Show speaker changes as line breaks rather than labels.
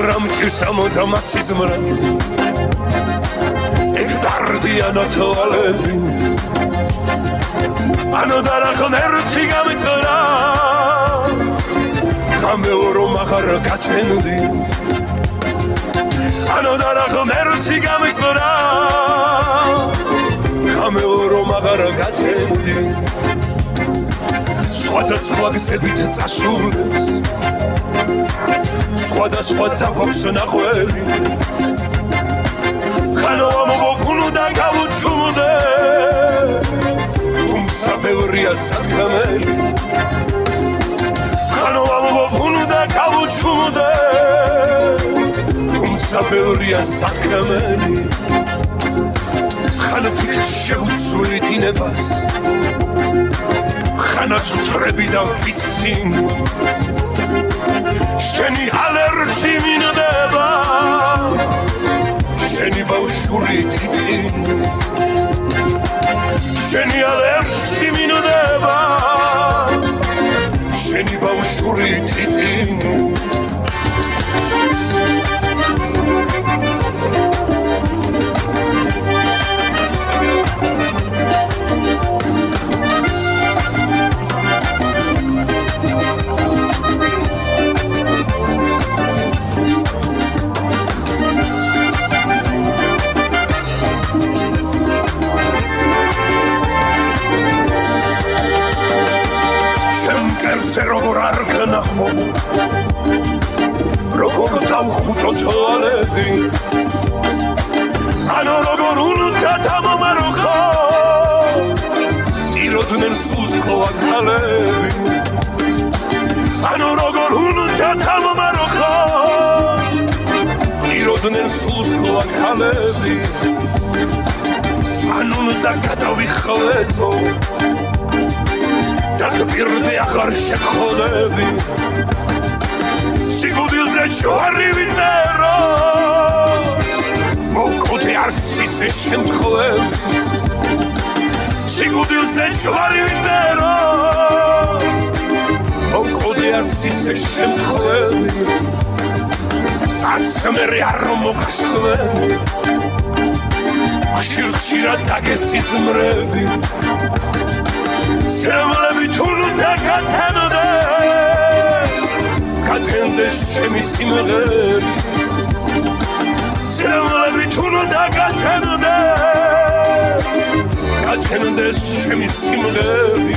რამჭირს ამოდამა სიზმრა ეგ დარდიანო თვალები ანუ დარახონ ერთი გამიწყრა გამეორო მაღარ გაჩენდი ანუ დარახონ ერთი გამიწყრა გამეორო მაღარ გაჩენდი სხვადასხვა გზებით წასულებს სხვადასხვა დაგვაქვს ნახველი ხანოა მოგოქუნდა გავუჩუმდე თუმცა ბევრია სათქმელი ხანოა მოგოქუნდა გავუჩუმდე თუმცა ბევრია სათქმელი ხან ფიქრს შეუსვილი დინებას ხანაც ვთრები და ვიცინ შენი ალერსი მინდება შენი ბავშვური ტიტინ შენი ალერსი მინდება შენი ბავშვური ტიტინ როგორ არ გნახო როგორ დავხუჭო თვალები ანუ როგორ უნდა დამომარხო ტიროდნენ სულს ხოლა ქალები ანუ როგორ უნდა დამომარხო ტიროდნენ სულს ხოლა ქალები ანუ უნდა გადავიხლეწო დაგპირდე აღარ შეხოდები სიკვდილზე ჯვარი ვიწერო მოკუთე არსის შემთხვევები სიკვდილზე ჯვარი ვიწერო მოკუთე არსის შემთხვევები არც მერე არ მოგხსნე ხშირად დაგესიზმრები სრემლები თუნდა გათენდეს ჩემი სიმღერი სრემლები თუნდა გათენდეს ჩემი სიმღერი